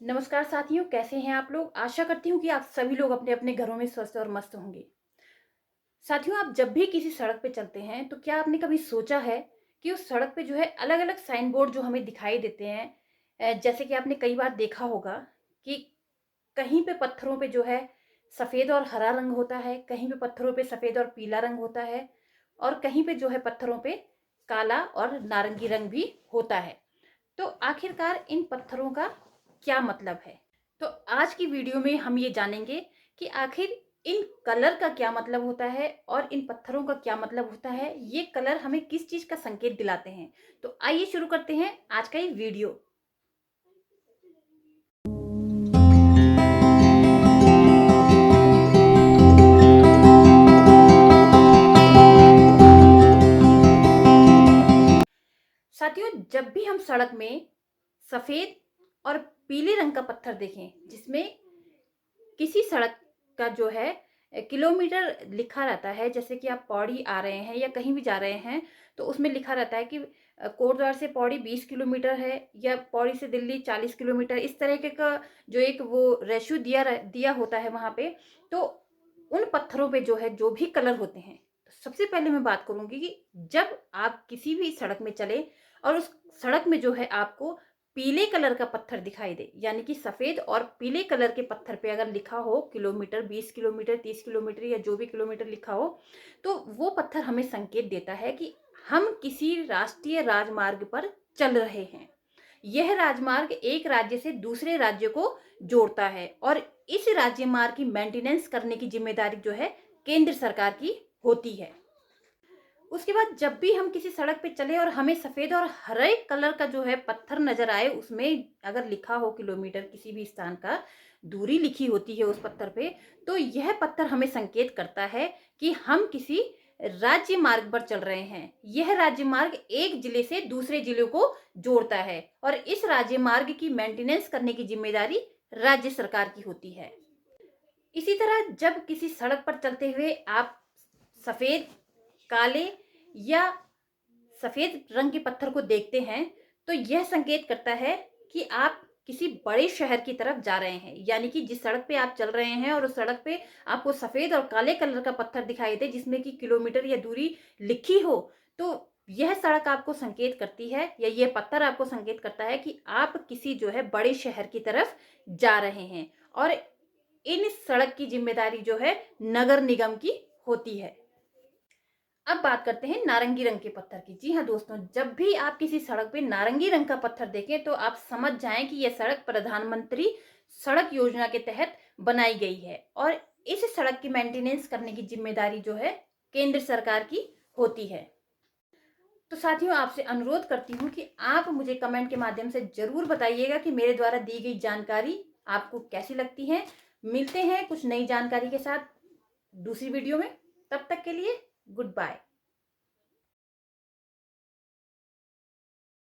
नमस्कार साथियों, कैसे हैं आप लोग। आशा करती हूँ कि आप सभी लोग अपने अपने घरों में स्वस्थ और मस्त होंगे। साथियों, आप जब भी किसी सड़क पे चलते हैं तो क्या आपने कभी सोचा है कि उस सड़क पे जो है अलग अलग साइन बोर्ड जो हमें दिखाई देते हैं। जैसे कि आपने कई बार देखा होगा कि कहीं पे पत्थरों पे जो है सफ़ेद और हरा रंग होता है, कहीं पे पत्थरों पे सफ़ेद और पीला रंग होता है, और कहीं पे जो है पत्थरों पे काला और नारंगी रंग भी होता है। तो आखिरकार इन पत्थरों का क्या मतलब है? तो आज की वीडियो में हम ये जानेंगे कि आखिर इन कलर का क्या मतलब होता है और इन पत्थरों का क्या मतलब होता है। ये कलर हमें किस चीज का संकेत दिलाते हैं। तो आइए शुरू करते हैं आज का ये वीडियो। साथियों, जब भी हम सड़क में सफेद और पीले रंग का पत्थर देखें जिसमें किसी सड़क का जो है किलोमीटर लिखा रहता है, जैसे कि आप पौड़ी आ रहे हैं या कहीं भी जा रहे हैं तो उसमें लिखा रहता है कि कोटद्वार से पौड़ी 20 किलोमीटर है या पौड़ी से दिल्ली 40 किलोमीटर, इस तरह के का जो एक वो रेशियो दिया होता है वहाँ पे। तो उन पत्थरों पे जो है जो भी कलर होते हैं, तो सबसे पहले मैं बात करूंगी कि जब आप किसी भी सड़क में चले और उस सड़क में जो है आपको पीले कलर का पत्थर दिखाई दे, यानी कि सफेद और पीले कलर के पत्थर पे अगर लिखा हो किलोमीटर, 20 किलोमीटर, 30 किलोमीटर या जो भी किलोमीटर लिखा हो, तो वो पत्थर हमें संकेत देता है कि हम किसी राष्ट्रीय राजमार्ग पर चल रहे हैं। यह राजमार्ग एक राज्य से दूसरे राज्य को जोड़ता है और इस राज्य मार्ग की मेंटेनेंस करने की जिम्मेदारी जो है केंद्र सरकार की होती है। उसके बाद जब भी हम किसी सड़क पे चले और हमें सफेद और हरे कलर का जो है पत्थर नजर आए, उसमें अगर लिखा हो किलोमीटर, किसी भी स्थान का दूरी लिखी होती है उस पत्थर पे, तो यह पत्थर हमें संकेत करता है कि हम किसी राज्य मार्ग पर चल रहे हैं। यह राज्य मार्ग एक जिले से दूसरे जिले को जोड़ता है और इस राज्य मार्ग की मेंटेनेंस करने की जिम्मेदारी राज्य सरकार की होती है। इसी तरह जब किसी सड़क पर चलते हुए आप सफेद, काले या सफेद रंग के पत्थर को देखते हैं, तो यह संकेत करता है कि आप किसी बड़े शहर की तरफ जा रहे हैं। यानी कि जिस सड़क पे आप चल रहे हैं और उस सड़क पे आपको सफेद और काले कलर का पत्थर दिखाई दे जिसमें कि किलोमीटर या दूरी लिखी हो, तो यह सड़क आपको संकेत करती है या यह पत्थर आपको संकेत करता है कि आप किसी जो है बड़े शहर की तरफ जा रहे हैं। और इन सड़क की जिम्मेदारी जो है नगर निगम की होती है। अब बात करते हैं नारंगी रंग के पत्थर की। जी हाँ दोस्तों, जब भी आप किसी सड़क पे नारंगी रंग का पत्थर देखें तो आप समझ जाएं कि यह सड़क प्रधानमंत्री सड़क योजना के तहत बनाई गई है और इस सड़क की मेंटेनेंस करने की जिम्मेदारी जो है केंद्र सरकार की होती है। तो साथियों, आपसे अनुरोध करती हूँ कि आप मुझे कमेंट के माध्यम से जरूर बताइएगा कि मेरे द्वारा दी गई जानकारी आपको कैसी लगती है। मिलते हैं कुछ नई जानकारी के साथ दूसरी वीडियो में। तब तक के लिए गुड बाय।